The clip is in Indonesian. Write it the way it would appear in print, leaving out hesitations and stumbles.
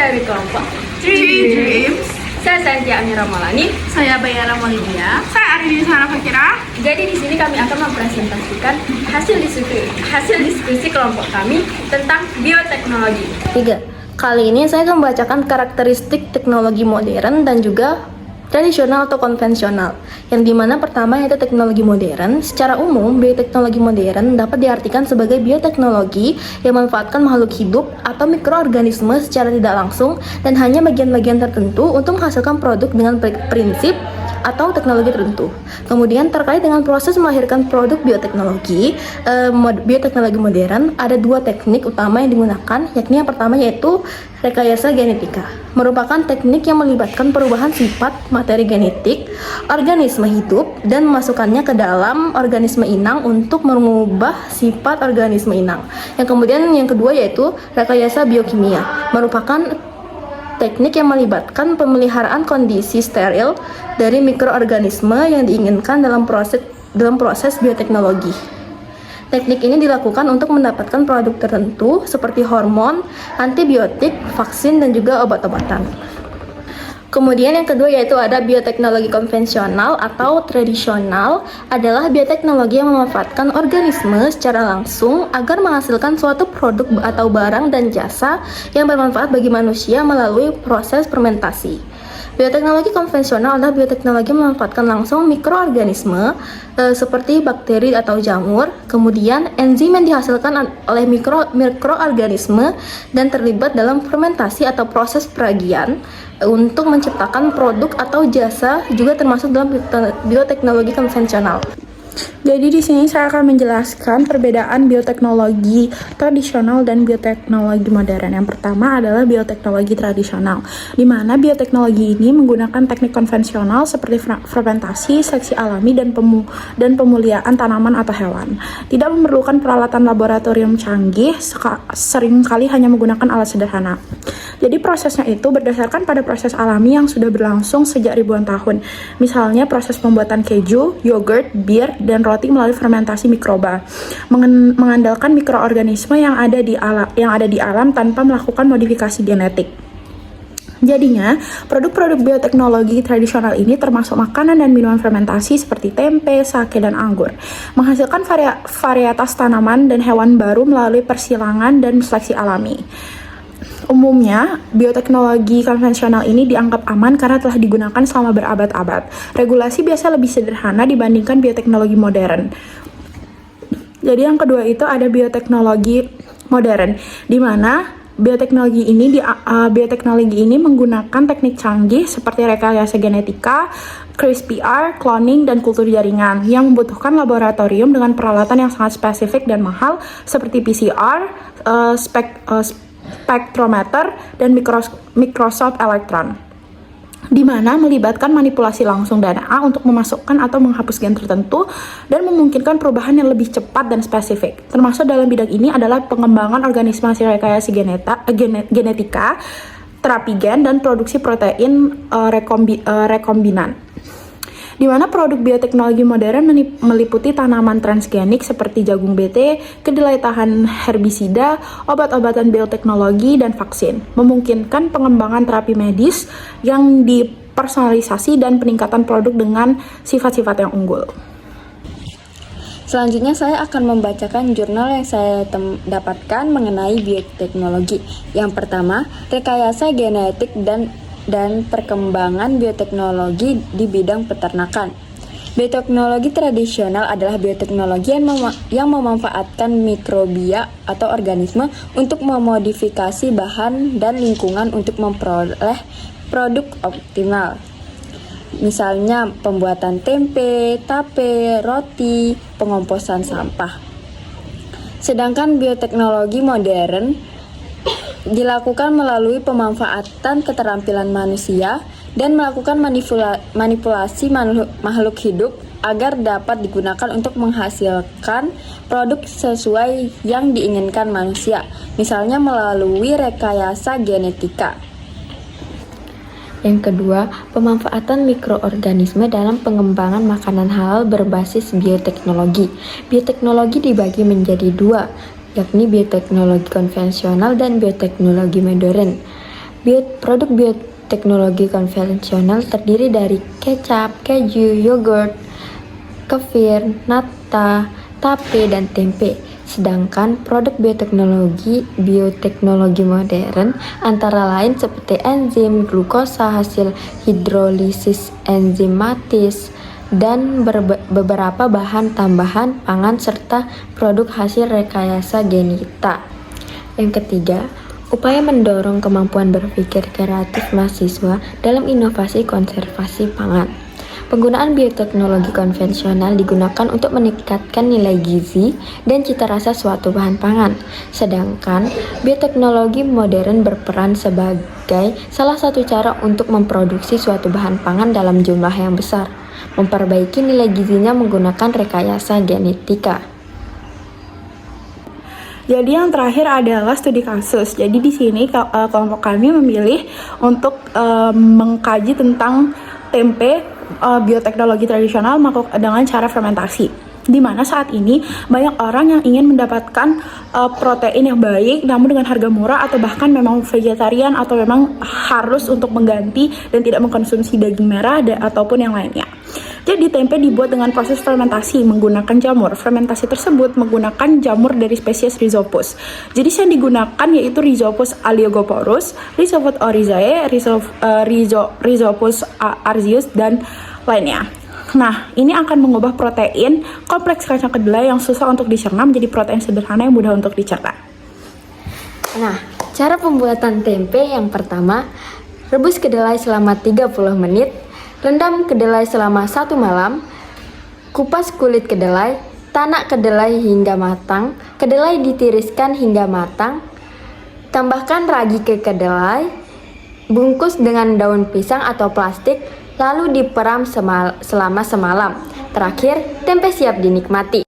dari kelompok Three Dreams. Saya Santia Amira Maulani. Saya Bayara Maulidia. Saya Arini Sana Fakira. Jadi di sini kami akan mempresentasikan hasil diskusi kelompok kami tentang bioteknologi. 3. Kali ini saya akan membacakan karakteristik teknologi modern dan juga tradisional atau konvensional. Yang dimana pertama yaitu teknologi modern. Secara umum, bioteknologi modern dapat diartikan sebagai bioteknologi yang memanfaatkan makhluk hidup atau mikroorganisme secara tidak langsung dan hanya bagian-bagian tertentu untuk menghasilkan produk dengan prinsip atau teknologi tertentu. Kemudian terkait dengan proses melahirkan produk bioteknologi modern, ada dua teknik utama yang digunakan, yakni yang pertama yaitu rekayasa genetika, merupakan teknik yang melibatkan perubahan sifat materi genetik organisme hidup dan memasukkannya ke dalam organisme inang untuk mengubah sifat organisme inang. Yang kemudian yang kedua yaitu rekayasa biokimia, merupakan teknik yang melibatkan pemeliharaan kondisi steril dari mikroorganisme yang diinginkan dalam proses bioteknologi. Teknik ini dilakukan untuk mendapatkan produk tertentu seperti hormon, antibiotik, vaksin, dan juga obat-obatan. Kemudian yang kedua yaitu ada bioteknologi konvensional atau tradisional, adalah bioteknologi yang memanfaatkan organisme secara langsung agar menghasilkan suatu produk atau barang dan jasa yang bermanfaat bagi manusia melalui proses fermentasi. Bioteknologi konvensional adalah bioteknologi yang memanfaatkan langsung mikroorganisme seperti bakteri atau jamur, kemudian enzim yang dihasilkan oleh mikroorganisme dan terlibat dalam fermentasi atau proses peragian untuk menciptakan produk atau jasa, juga termasuk dalam bioteknologi konvensional. Jadi di sini saya akan menjelaskan perbedaan bioteknologi tradisional dan bioteknologi modern. Yang pertama adalah bioteknologi tradisional, di mana bioteknologi ini menggunakan teknik konvensional seperti fermentasi, seleksi alami, dan pemuliaan tanaman atau hewan. Tidak memerlukan peralatan laboratorium canggih, seringkali hanya menggunakan alat sederhana. Jadi prosesnya itu berdasarkan pada proses alami yang sudah berlangsung sejak ribuan tahun. Misalnya proses pembuatan keju, yogurt, bir, dan roti melalui fermentasi mikroba, mengandalkan mikroorganisme yang ada di alam tanpa melakukan modifikasi genetik. Jadinya, produk-produk bioteknologi tradisional ini termasuk makanan dan minuman fermentasi seperti tempe, sake, dan anggur, menghasilkan varietas tanaman dan hewan baru melalui persilangan dan seleksi alami. Umumnya, bioteknologi konvensional ini dianggap aman karena telah digunakan selama berabad-abad. Regulasi biasa lebih sederhana dibandingkan bioteknologi modern. Jadi yang kedua itu ada bioteknologi modern, di mana bioteknologi ini menggunakan teknik canggih seperti rekayasa genetika, CRISPR, cloning, dan kultur jaringan yang membutuhkan laboratorium dengan peralatan yang sangat spesifik dan mahal seperti PCR, spektrometer, dan Microsoft Electron, di mana melibatkan manipulasi langsung DNA untuk memasukkan atau menghapus gen tertentu dan memungkinkan perubahan yang lebih cepat dan spesifik. Termasuk dalam bidang ini adalah pengembangan organisme hasil rekayasa genetika, terapi gen, dan produksi protein rekombinan. Di mana produk bioteknologi modern meliputi tanaman transgenik seperti jagung BT, kedelai tahan herbisida, obat-obatan bioteknologi, dan vaksin, memungkinkan pengembangan terapi medis yang dipersonalisasi dan peningkatan produk dengan sifat-sifat yang unggul. Selanjutnya saya akan membacakan jurnal yang saya dapatkan mengenai bioteknologi. Yang pertama, rekayasa genetik dan perkembangan bioteknologi di bidang peternakan. Bioteknologi tradisional adalah bioteknologi yang memanfaatkan mikrobia atau organisme untuk memodifikasi bahan dan lingkungan untuk memperoleh produk optimal. Misalnya pembuatan tempe, tape, roti, pengomposan sampah. Sedangkan bioteknologi modern dilakukan melalui pemanfaatan keterampilan manusia dan melakukan manipulasi makhluk hidup agar dapat digunakan untuk menghasilkan produk sesuai yang diinginkan manusia, misalnya melalui rekayasa genetika. Yang kedua, pemanfaatan mikroorganisme dalam pengembangan makanan halal berbasis bioteknologi. Bioteknologi dibagi menjadi dua, yakni bioteknologi konvensional dan bioteknologi modern. Produk bioteknologi konvensional terdiri dari kecap, keju, yogurt, kefir, nata, tape, dan tempe. Sedangkan produk bioteknologi modern antara lain seperti enzim, glukosa hasil hidrolisis enzimatis, dan beberapa bahan tambahan pangan serta produk hasil rekayasa genetika. Yang ketiga, upaya mendorong kemampuan berpikir kreatif mahasiswa dalam inovasi konservasi pangan. Penggunaan bioteknologi konvensional digunakan untuk meningkatkan nilai gizi dan cita rasa suatu bahan pangan. Sedangkan bioteknologi modern berperan sebagai salah satu cara untuk memproduksi suatu bahan pangan dalam jumlah yang besar, memperbaiki nilai gizinya menggunakan rekayasa genetika. Jadi yang terakhir adalah studi kasus. Jadi di sini kelompok kami memilih untuk mengkaji tentang tempe bioteknologi tradisional dengan cara fermentasi. Di mana saat ini banyak orang yang ingin mendapatkan protein yang baik namun dengan harga murah, atau bahkan memang vegetarian atau memang harus untuk mengganti dan tidak mengkonsumsi daging merah ataupun yang lainnya. Jadi tempe dibuat dengan proses fermentasi menggunakan jamur. Fermentasi tersebut menggunakan jamur dari spesies Rhizopus. Jadi yang digunakan yaitu Rhizopus aliogoporus, Rhizopus oryzae, Rhizopus arzius, dan lainnya. Nah, ini akan mengubah protein kompleks kacang kedelai yang susah untuk dicerna menjadi protein sederhana yang mudah untuk dicerna. Nah, cara pembuatan tempe yang pertama, rebus kedelai selama 30 menit, rendam kedelai selama 1 malam, kupas kulit kedelai, tanak kedelai hingga matang, kedelai ditiriskan hingga matang, tambahkan ragi ke kedelai, bungkus dengan daun pisang atau plastik, lalu diperam selama semalam. Terakhir, tempe siap dinikmati.